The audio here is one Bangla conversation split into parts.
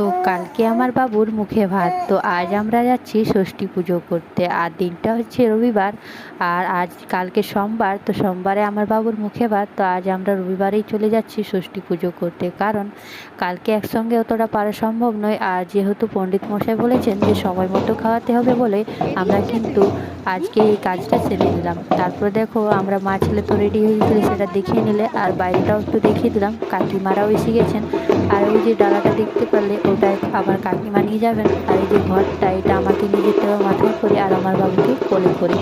তো কালকে আমার বাবুর মুখে ভাত, তো আজ আমরা যাচ্ছি ষষ্ঠী পুজো করতে। আর দিনটা হচ্ছে রবিবার, আর আজ কালকে সোমবার, তো সোমবারে আমার বাবুর মুখে ভাত। তো আজ আমরা রবিবারেই চলে যাচ্ছি ষষ্ঠী পুজো করতে, কারণ কালকে একসঙ্গে অতটা পারা সম্ভব নয়। আর যেহেতু পণ্ডিত মশাই বলেছেন যে সময় মতো খাওয়াতে হবে বলে আমরা কিন্তু আজকে এই কাজটা সেরে নিলাম। তারপরে দেখো আমরা মা ছেলে তো রেডি হয়ে গেছিলো, সেটা দেখিয়ে নিলে, আর বাইরেটাও একটু দেখিয়ে দিলাম। কাকিমারাও এসে গেছেন। আর ওই যে ডালাটা দেখতে পারলে ওটা আমার কাকিমা নিয়ে যাবেন। আর এই যে ঘরটা, এটা আমাকে নিয়ে যেতে হবে মাথায় করে, আর আমার বাবুকে কোলে করে।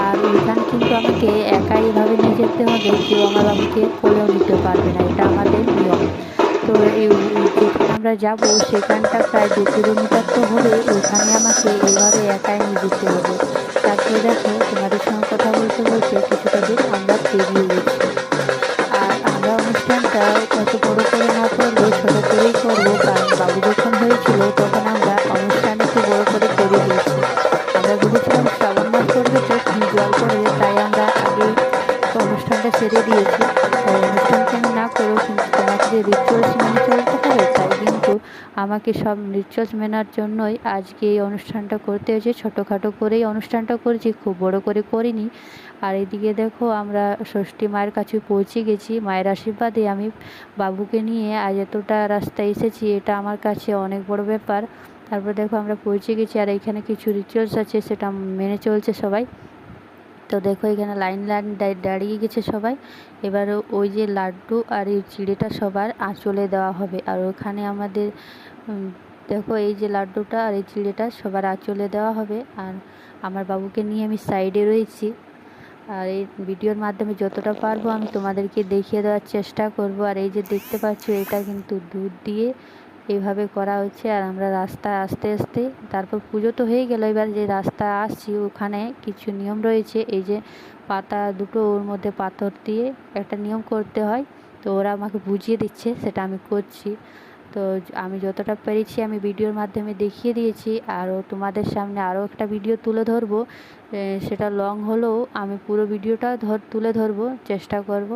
আর ওইখানে কিন্তু আমাকে একাই এভাবে নিয়ে যেতে হবে, কেউ আমার বাবুকে কোলেও নিতে পারবে না, এটা আমাদের নিয়ম। তো এই যেখানে আমরা যাব সেখানটা প্রায় 2 কিলোমিটার তো হবে, ওইখানে আমাকে এভাবে একাই নিয়ে যেতে হবে। তারপরে দেখো তোমাদের সঙ্গে কথা বলতে বলতে কিছুটা দূর আমরা পেরিয়ে গেছি। আর আমরা অনুষ্ঠানটা অত বড় করে না করলেও ছোট করেই করবো, কারণ বাবু যখন হয়েছিল তখন আমরা অনুষ্ঠান একটু বড় করে করে দিয়েছি। আমরা ভেবেছিলাম শ্রাবণ মাস করবে তো কি জল করবে, তাই আমরা আগে অনুষ্ঠানটা সেরে দিয়েছি। তাই অনুষ্ঠানটা আমি না করেও কিন্তু তোমাকে যে রিচুয়ালস মেনে চলতে হবে, তাই কিন্তু আমাকে সব রিচুয়ালস মেনার জন্যই আজকে এই অনুষ্ঠানটা করতে হয়েছে। ছোটোখাটো করেই অনুষ্ঠানটা করেছি, খুব বড় করে করিনি। আর এদিকে দেখো আমরা ষষ্ঠী মায়ের কাছে পৌঁছে গেছি। মায়ের আশীর্বাদে আমি বাবুকে নিয়ে আজ এতটা রাস্তা এসেছি, এটা আমার কাছে অনেক বড় ব্যাপার। তারপর দেখো আমরা পৌঁছে গেছি, আর এখানে কিছু রিচুয়ালস আছে সেটা মেনে চলছে সবাই। তো দেখো এখানে লাইন লাইন দাঁড়িয়ে গেছে সবাই। এবার ওই যে লাড্ডু আর এই চিড়েটা সবার আঁচলে দেওয়া হবে। আর ওখানে আমাদের দেখো এই যে লাড্ডুটা আর এই চিড়েটা সবার আঁচলে দেওয়া হবে। আর আমার বাবুকে নিয়ে আমি সাইডে রয়েছি। আর এই ভিডিওর মাধ্যমে যতটা পারবো আমি তোমাদেরকে দেখিয়ে দেওয়ার চেষ্টা করব। আর এই যে দেখতে পাচ্ছ, এটা কিন্তু দুধ দিয়ে এইভাবে করা হচ্ছে। আর আমরা রাস্তায় আস্তে আস্তে, তারপর পুজো তো হয়ে গেল, এবার যে রাস্তা আসছি ওখানে কিছু নিয়ম রয়েছে। এই যে পাতা দুটো, ওর মধ্যে পাথর দিয়ে একটা নিয়ম করতে হয়, তো ওরা আমাকে বুঝিয়ে দিচ্ছে, সেটা আমি করছি। তো আমি যতটা পেরেছি আমি ভিডিওর মাধ্যমে দেখিয়ে দিয়েছি। আরও তোমাদের সামনে আরও একটা ভিডিও তুলে ধরবো, সেটা লং হলেও আমি পুরো ভিডিওটা তুলে ধরবো চেষ্টা করব।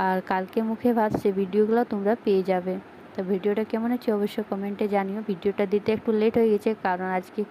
আর কালকে মুখে ভাত, সে ভিডিওগুলো তোমরা পেয়ে যাবে। তো ভিডিওটা কেমন হচ্ছে অবশ্যই কমেন্টে জানিও। ভিডিওটা দিতে একটু লেট হয়ে গেছে, কারণ আজকে